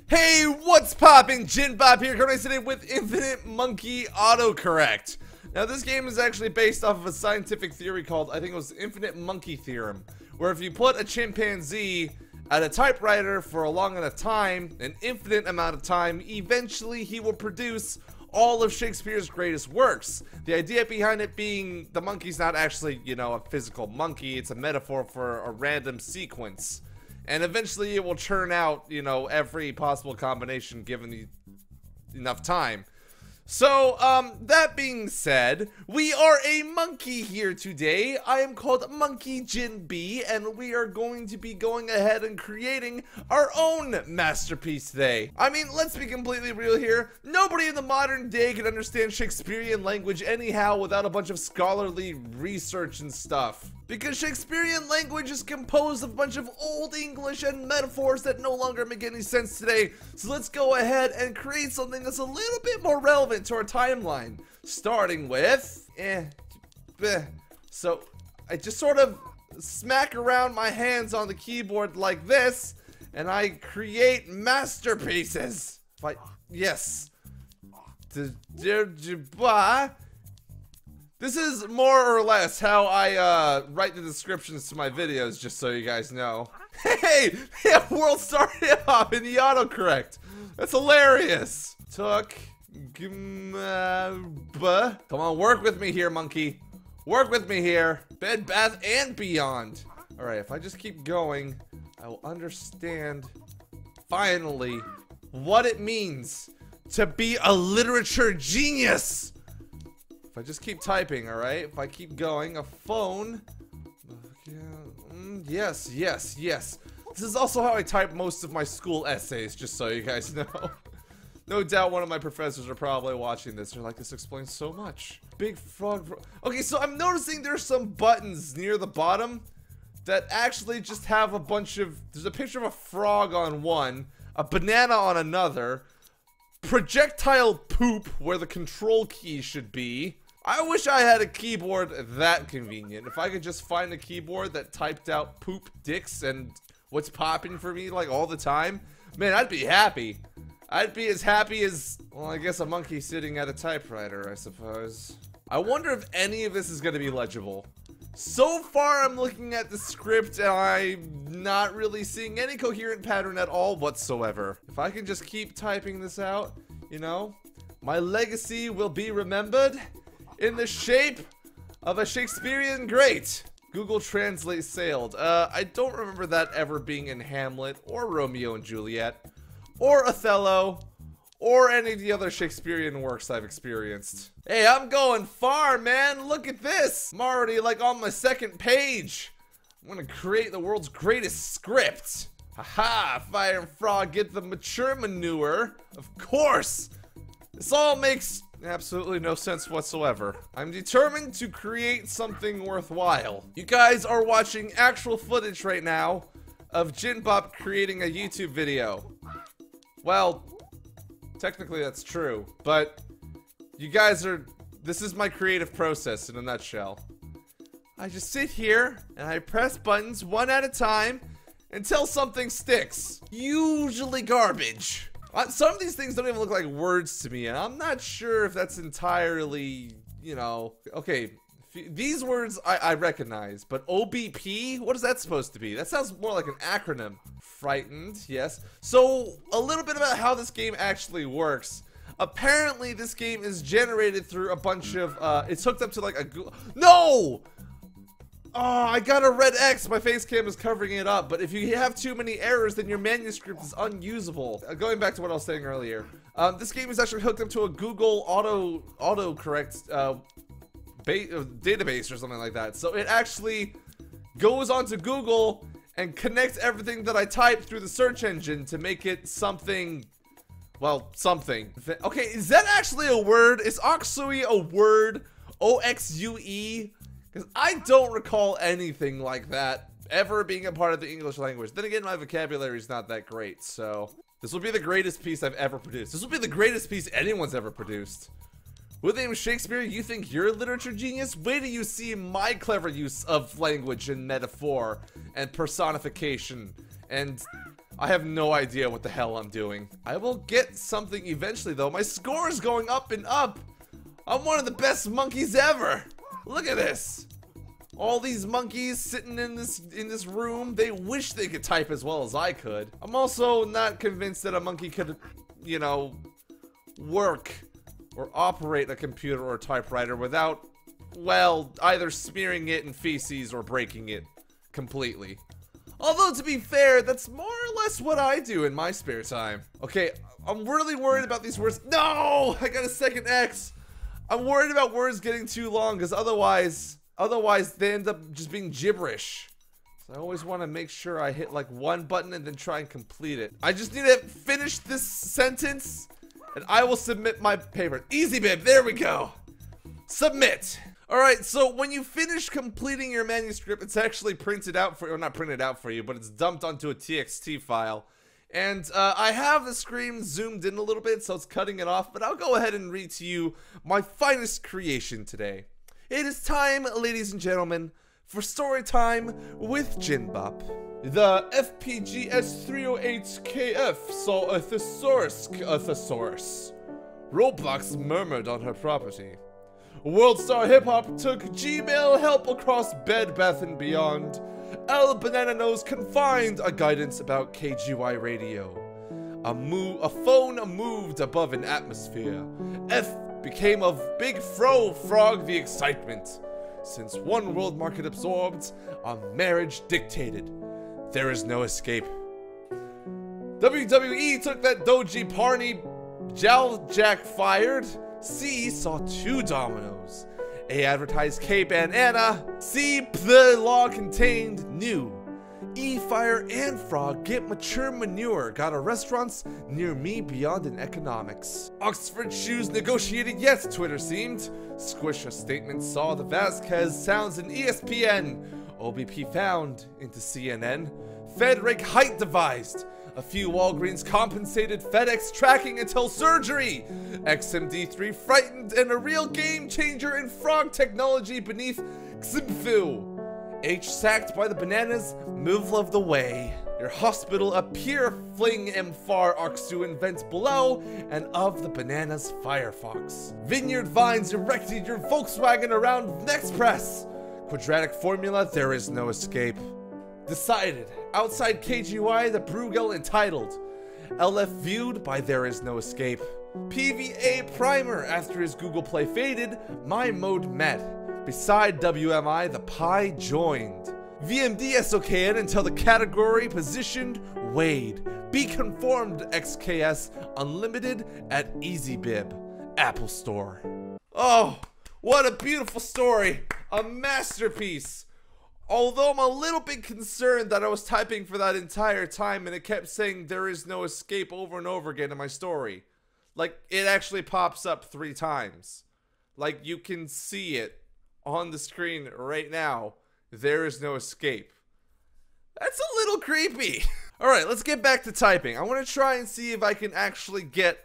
Hey, what's poppin'? JinBop here, coming today with Infinite Monkey Autocorrect. Now, this game is actually based off of a scientific theory called, I think it was Infinite Monkey Theorem, where if you put a chimpanzee at a typewriter for a long enough time, an infinite amount of time, eventually he will produce all of Shakespeare's greatest works. The idea behind it being the monkey's not actually, a physical monkey, it's a metaphor for a random sequence. And eventually it will churn out, every possible combination given enough time. So, that being said, we are a monkey here today. I am called Monkey JinB, and we are going to be going ahead and creating our own masterpiece today. I mean, let's be completely real here. Nobody in the modern day can understand Shakespearean language anyhow without a bunch of scholarly research and stuff. Because Shakespearean language is composed of a bunch of old English and metaphors that no longer make any sense today. So let's go ahead and create something that's a little bit more relevant to our timeline. Starting with, So I just sort of smack around my hands on the keyboard like this, and I create masterpieces. Yes. This is more or less how I write the descriptions to my videos, just so you guys know. Hey! Yeah, world started off in the autocorrect. That's hilarious. Come on, work with me here, monkey. Work with me here. Bed, bath, and beyond. Alright, if I just keep going, I will understand, finally, what it means to be a literature genius. If I just keep typing, alright? If I keep going, a phone. Yes. This is also how I type most of my school essays, just so you guys know. No doubt one of my professors are probably watching this. They're like, this explains so much. Big frog. Okay, so I'm noticing there's some buttons near the bottom that actually just have a bunch of... There's a picture of a frog on one, a banana on another, projectile poop where the control key should be. I wish I had a keyboard that convenient. If I could just find a keyboard that typed out poop, dicks, and what's popping for me like all the time, man, I'd be happy. I'd be as happy as, well, I guess a monkey sitting at a typewriter, I suppose. I wonder if any of this is going to be legible. So far, I'm looking at the script and I'm not really seeing any coherent pattern at all whatsoever. If I can just keep typing this out, my legacy will be remembered in the shape of a Shakespearean great. Google Translate sailed. I don't remember that ever being in Hamlet or Romeo and Juliet or Othello or any of the other Shakespearean works I've experienced. Hey, I'm going far, man. Look at this. I'm already like on my second page. I'm gonna create the world's greatest script. Haha, Fire and Frog get the mature manure. Of course. This all makes absolutely no sense whatsoever. I'm determined to create something worthwhile. You guys are watching actual footage right now of JinBop creating a YouTube video. Well, technically that's true, but you guys are... This is my creative process in a nutshell. I just sit here and I press buttons one at a time until something sticks. Usually garbage. Some of these things don't even look like words to me, and I'm not sure if that's entirely, Okay, these words I recognize, but OBP? What is that supposed to be? That sounds more like an acronym. Frightened, yes. So, a little bit about how this game actually works. Apparently, this game is generated through a bunch of, it's hooked up to like a Google... No! Oh, I got a red X. My face cam is covering it up. But if you have too many errors, then your manuscript is unusable. Going back to what I was saying earlier, this game is actually hooked up to a Google autocorrect database or something like that. So it actually goes onto Google and connects everything that I type through the search engine to make it something. Well, something. Okay, is that actually a word? Is oxue a word? O-X-U-E? Because I don't recall anything like that ever being a part of the English language. Then again, my vocabulary is not that great, so... This will be the greatest piece I've ever produced. This will be the greatest piece anyone's ever produced. William Shakespeare, you think you're a literature genius? Wait till you see my clever use of language and metaphor and personification and I have no idea what the hell I'm doing. I will get something eventually though. My score is going up and up. I'm one of the best monkeys ever. Look at this. All these monkeys sitting in this room, they wish they could type as well as I could. I'm also not convinced that a monkey could, you know, work or operate a computer or a typewriter without, well, either smearing it in feces or breaking it completely. Although, to be fair, that's more or less what I do in my spare time. Okay, I'm really worried about these words. No! I got a second X. I'm worried about words getting too long, because otherwise they end up just being gibberish. So I always want to make sure I hit like one button and then try and complete it. I just need to finish this sentence, and I will submit my paper. Easy, babe. There we go. Submit. Alright, so when you finish completing your manuscript, it's actually printed out for you, or not printed out for you, but it's dumped onto a TXT file. And I have the screen zoomed in a little bit, so it's cutting it off, but I'll go ahead and read to you my finest creation today. It is time, ladies and gentlemen, for story time with JinBop. The FPGS-308KF saw a thesaurus. Roblox murmured on her property. Worldstar Hip Hop took Gmail help across Bed Bath and Beyond. L Banana Nose confined a guidance about KGY radio. A phone moved above an atmosphere. F became of Big Frog the excitement. Since one world market absorbed, a marriage dictated. There is no escape. WWE took that Doji Parney Jack fired. C saw 2 dominoes. A advertised K-Banana. C the law contained new. E Fire and Frog get mature manure. Got a restaurants near me beyond in economics. Oxford shoes negotiated yes, Twitter seemed. Squish a statement saw the Vasquez sounds in ESPN. OBP found into CNN. Fed rate height devised. A few Walgreens compensated FedEx tracking until surgery. XMD3 frightened and a real game changer in frog technology beneath Ximfu. H sacked by the bananas, move of the way. Your hospital appear fling M-far Oxu invents below and of the bananas Firefox. Vineyard vines erected your Volkswagen around next press. Quadratic formula, there is no escape. Decided. Outside KGY, the Bruegel entitled. LF viewed by There Is No Escape. PVA primer after his Google Play faded, my mode met. Beside WMI, the Pi joined. VMD SOKN until the category positioned weighed. Be conformed XKS unlimited at EasyBib, Apple Store. Oh, what a beautiful story. A masterpiece. Although I'm a little bit concerned that I was typing for that entire time and it kept saying there is no escape over and over again in my story. Like, it actually pops up 3 times. Like, you can see it on the screen right now. There is no escape. That's a little creepy. Alright, let's get back to typing. I want to try and see if I can actually get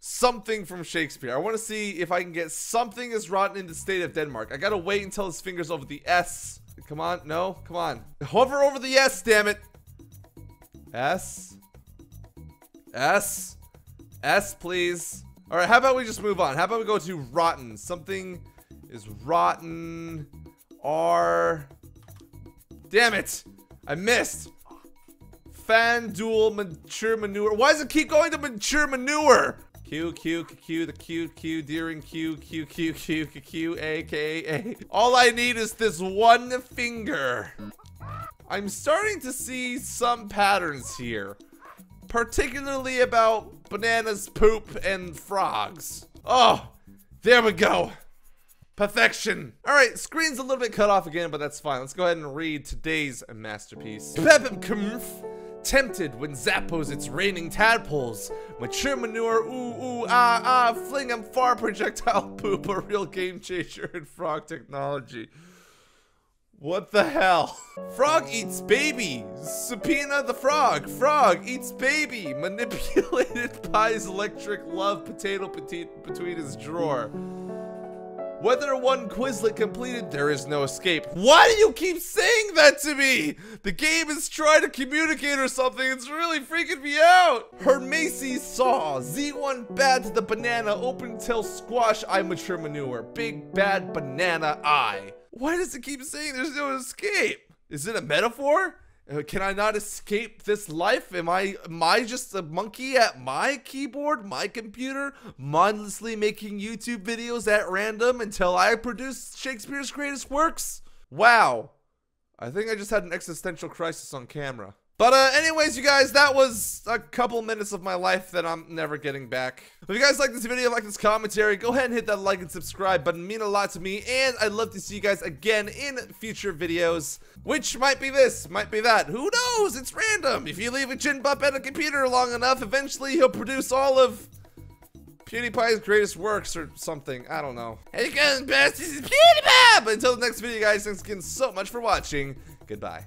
something from Shakespeare. I want to see if I can get something as rotten in the state of Denmark. I gotta wait until his finger's over the S. Come on, no, come on. Hover over the S, damn it. S. S. S, please. Alright, how about we just move on? How about we go to rotten? Something is rotten. R. Damn it. I missed. FanDuel mature manure. Why does it keep going to mature manure? Q, the Q, during Q, A, K, A. All I need is this one finger. I'm starting to see some patterns here. Particularly about bananas, poop, and frogs. Oh, there we go. Perfection. Alright, screen's a little bit cut off again, but that's fine. Let's go ahead and read today's masterpiece. Pepimkumf. Tempted when Zappos it's raining tadpoles. Mature manure, ooh, fling 'em far projectile poop, a real game changer in frog technology. What the hell? Frog eats baby. Subpoena the frog. Frog eats baby. Manipulated Pie's electric love potato petite between his drawer. Whether one Quizlet completed, there is no escape. Why do you keep saying that to me? The game is trying to communicate or something. It's really freaking me out. Her Macy's saw. Z1 bad to the banana. Open tail squash. I mature manure. Big bad banana eye. Why does it keep saying there's no escape? Is it a metaphor? Can I not escape this life? Am I just a monkey at my keyboard, my computer, mindlessly making YouTube videos at random until I produce Shakespeare's greatest works? Wow. I think I just had an existential crisis on camera. But anyways, you guys, that was a couple minutes of my life that I'm never getting back. If you guys like this video, like this commentary, go ahead and hit that like and subscribe button. It means a lot to me, and I'd love to see you guys again in future videos, which might be this, might be that. Who knows? It's random. If you leave a JinBop at a computer long enough, eventually he'll produce all of PewDiePie's greatest works or something. I don't know. Hey guys, best, this is PewDiePie! But until the next video, guys, thanks again so much for watching. Goodbye.